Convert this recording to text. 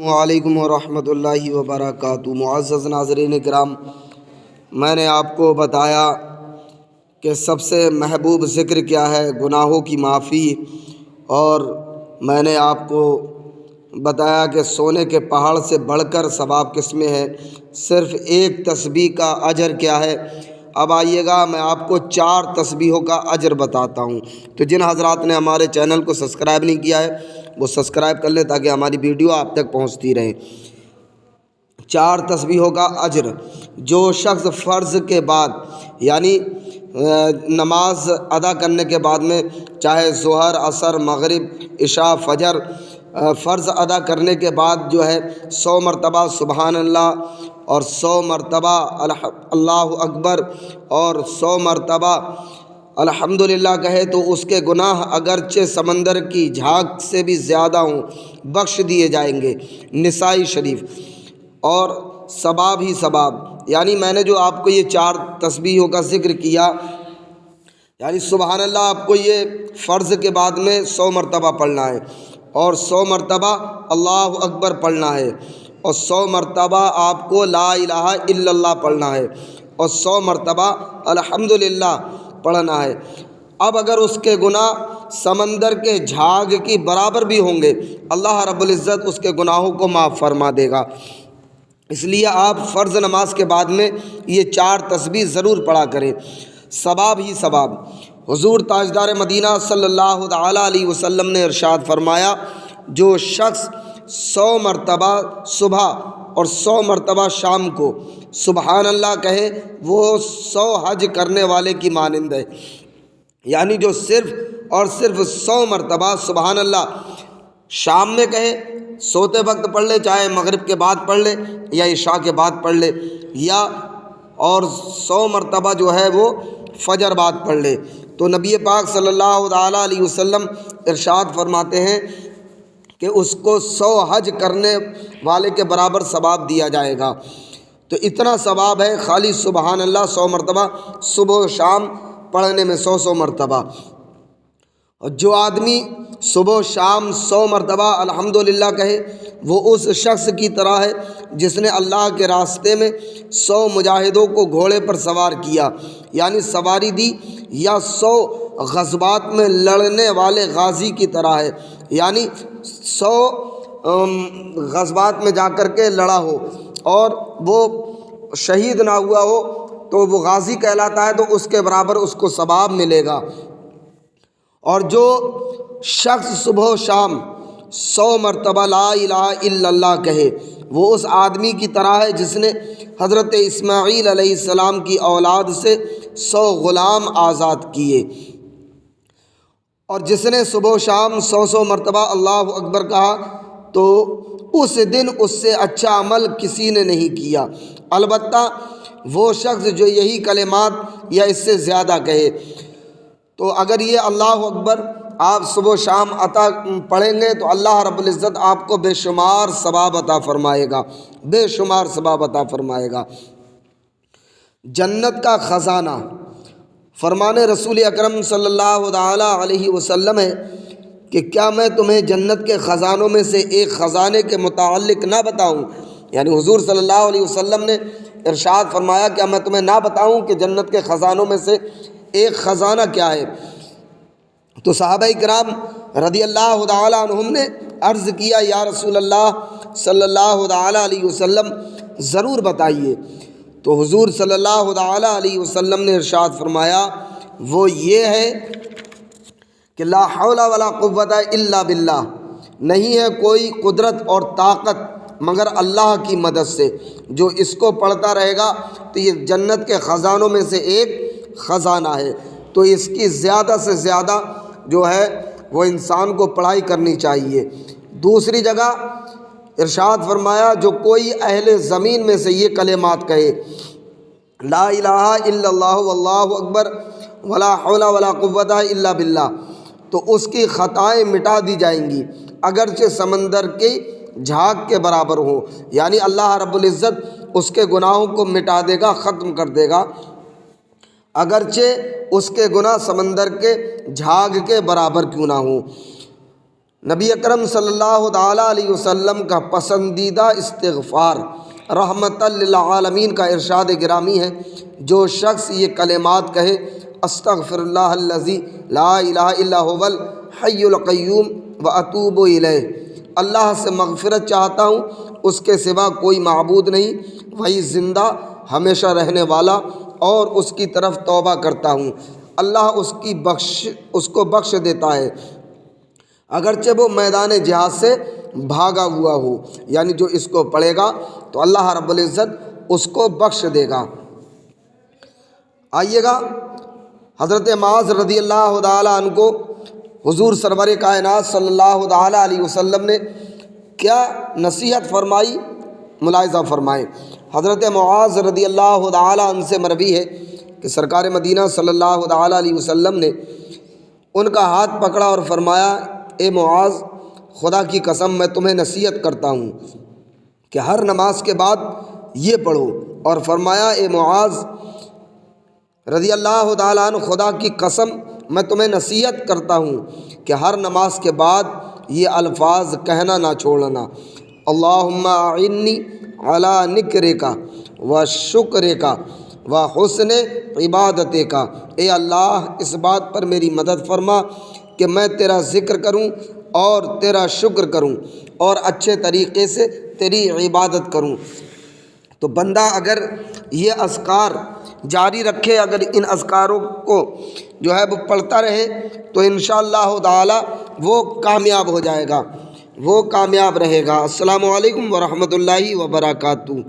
وعلیکم ورحمۃ اللہ وبرکاتہ۔ معزز ناظرین کرام، میں نے آپ کو بتایا کہ سب سے محبوب ذکر کیا ہے، گناہوں کی معافی، اور میں نے آپ کو بتایا کہ سونے کے پہاڑ سے بڑھ کر ثواب کس میں ہے، صرف ایک تسبیح کا اجر کیا ہے۔ اب آئیے گا، میں آپ کو 4 تسبیحوں کا اجر بتاتا ہوں۔ تو جن حضرات نے ہمارے چینل کو سبسکرائب نہیں کیا ہے وہ سبسکرائب کر لیں تاکہ ہماری ویڈیو آپ تک پہنچتی رہے۔ 4 تسبیحوں کا اجر۔ جو شخص فرض کے بعد یعنی نماز ادا کرنے کے بعد میں، چاہے ظہر، عصر، مغرب، عشاء، فجر، فرض ادا کرنے کے بعد جو ہے 100 مرتبہ سبحان اللہ اور 100 مرتبہ اللہ اکبر اور 100 مرتبہ الحمدللہ کہے تو اس کے گناہ اگرچہ سمندر کی جھاگ سے بھی زیادہ ہوں بخش دیے جائیں گے۔ نسائی شریف۔ اور ثواب ہی ثواب، یعنی میں نے جو آپ کو یہ 4 تسبیحوں کا ذکر کیا، یعنی سبحان اللہ آپ کو یہ فرض کے بعد میں 100 مرتبہ پڑھنا ہے، اور 100 مرتبہ اللہ اکبر پڑھنا ہے، اور 100 مرتبہ آپ کو لا الہ الا اللہ پڑھنا ہے، اور 100 مرتبہ الحمدللہ پڑھنا ہے۔ اب اگر اس کے گناہ سمندر کے جھاگ کی برابر بھی ہوں گے، اللہ رب العزت اس کے گناہوں کو معاف فرما دے گا۔ اس لیے آپ فرض نماز کے بعد میں یہ 4 تسبیح ضرور پڑھا کریں۔ ثواب ہی ثواب۔ حضور تاجدار مدینہ صلی اللہ تعالیٰ علیہ وسلم نے ارشاد فرمایا، جو شخص 100 مرتبہ صبح اور 100 مرتبہ شام کو سبحان اللہ کہے وہ 100 حج کرنے والے کی مانند ہے۔ یعنی جو صرف اور صرف 100 مرتبہ سبحان اللہ شام میں کہے، سوتے وقت پڑھ لے، چاہے مغرب کے بعد پڑھ لے یا عشاء کے بعد پڑھ لے، یا اور 100 مرتبہ جو ہے وہ فجر بعد پڑھ لے، تو نبی پاک صلی اللہ تعالیٰ علیہ وسلم ارشاد فرماتے ہیں کہ اس کو 100 حج کرنے والے کے برابر ثواب دیا جائے گا۔ تو اتنا ثواب ہے خالی سبحان اللہ 100 مرتبہ صبح و شام پڑھنے میں، 100 مرتبہ۔ اور جو آدمی صبح و شام 100 مرتبہ الحمدللہ کہے وہ اس شخص کی طرح ہے جس نے اللہ کے راستے میں 100 مجاہدوں کو گھوڑے پر سوار کیا، یعنی سواری دی، یا 100 غزوات میں لڑنے والے غازی کی طرح ہے، یعنی 100 غزوات میں جا کر کے لڑا ہو اور وہ شہید نہ ہوا ہو تو وہ غازی کہلاتا ہے، تو اس کے برابر اس کو ثواب ملے گا۔ اور جو شخص صبح و شام 100 مرتبہ لا الہ الا اللہ کہے وہ اس آدمی کی طرح ہے جس نے حضرت اسماعیل علیہ السلام کی اولاد سے 100 غلام آزاد کیے۔ اور جس نے صبح و شام 100 مرتبہ اللہ اکبر کہا تو اس دن اس سے اچھا عمل کسی نے نہیں کیا، البتہ وہ شخص جو یہی کلمات یا اس سے زیادہ کہے۔ تو اگر یہ اللہ اکبر آپ صبح و شام پڑھیں گے تو اللہ رب العزت آپ کو بے شمار ثواب عطا فرمائے گا، بے شمار ثواب عطا فرمائے گا۔ جنت کا خزانہ۔ فرمان رسول اکرم صلی اللہ تعالیٰ علیہ وسلم ہے کہ کیا میں تمہیں جنت کے خزانوں میں سے ایک خزانے کے متعلق نہ بتاؤں؟ یعنی حضور صلی اللہ علیہ وسلم نے ارشاد فرمایا کیا میں تمہیں نہ بتاؤں کہ جنت کے خزانوں میں سے ایک خزانہ کیا ہے؟ تو صحابہ کرام رضی اللہ تعالیٰ عنہم نے عرض کیا، یا رسول اللہ صلی اللہ تعالیٰ علیہ وسلم ضرور بتائیے۔ تو حضور صلی اللہ تعالیٰ علیہ وسلم نے ارشاد فرمایا، وہ یہ ہے کہ لا حول ولا قوت الا باللہ، نہیں ہے کوئی قدرت اور طاقت مگر اللہ کی مدد سے۔ جو اس کو پڑھتا رہے گا تو یہ جنت کے خزانوں میں سے ایک خزانہ ہے، تو اس کی زیادہ سے زیادہ جو ہے وہ انسان کو پڑھائی کرنی چاہیے۔ دوسری جگہ ارشاد فرمایا، جو کوئی اہل زمین میں سے یہ کلمات کہے، لا الہ الا اللہ واللہ اکبر ولا حول ولا قوت الا باللہ، تو اس کی خطائیں مٹا دی جائیں گی اگرچہ سمندر کی جھاگ کے برابر ہو، یعنی اللہ رب العزت اس کے گناہوں کو مٹا دے گا، ختم کر دے گا، اگرچہ اس کے گناہ سمندر کے جھاگ کے برابر کیوں نہ ہوں۔ نبی اکرم صلی اللہ تعالیٰ علیہ وسلم کا پسندیدہ استغفار رحمت للعالمین کا ارشاد گرامی ہے، جو شخص یہ کلمات کہے استغفر اللہ الذی لا الہ الا هو الحی القیوم واتوب الیہ، اللہ سے مغفرت چاہتا ہوں، اس کے سوا کوئی معبود نہیں، وہی زندہ ہمیشہ رہنے والا، اور اس کی طرف توبہ کرتا ہوں، اللہ اس کو بخش دیتا ہے اگرچہ وہ میدان جہاد سے بھاگا ہوا ہو، یعنی جو اس کو پڑھے گا تو اللہ رب العزت اس کو بخش دے گا۔ آئیے گا، حضرت معاذ رضی اللہ تعالیٰ عنہ کو حضور سرور کائنات صلی اللہ تعالیٰ علیہ وسلم نے کیا نصیحت فرمائی، ملاحظہ فرمائیں۔ حضرت معاذ رضی اللہ تعالیٰ عنہ سے مروی ہے کہ سرکار مدینہ صلی اللہ تعالیٰ علیہ وسلم نے ان کا ہاتھ پکڑا اور فرمایا، اے معاذ، خدا کی قسم میں تمہیں نصیحت کرتا ہوں کہ ہر نماز کے بعد یہ پڑھو، اور فرمایا، اے معاذ رضی اللہ تعالیٰ عنہ، خدا کی قسم میں تمہیں نصیحت کرتا ہوں کہ ہر نماز کے بعد یہ الفاظ کہنا نہ چھوڑنا، اللہم اعنی علی نکرک و شکرک و حسن عبادتک، اے اللہ اس بات پر میری مدد فرما کہ میں تیرا ذکر کروں اور تیرا شکر کروں اور اچھے طریقے سے تیری عبادت کروں۔ تو بندہ اگر یہ اذکار جاری رکھے، اگر ان اذکاروں کو جو ہے وہ پڑھتا رہے، تو انشاءاللہ تعالی وہ کامیاب ہو جائے گا، وہ کامیاب رہے گا۔ السلام علیکم ورحمۃ اللہ وبرکاتہ۔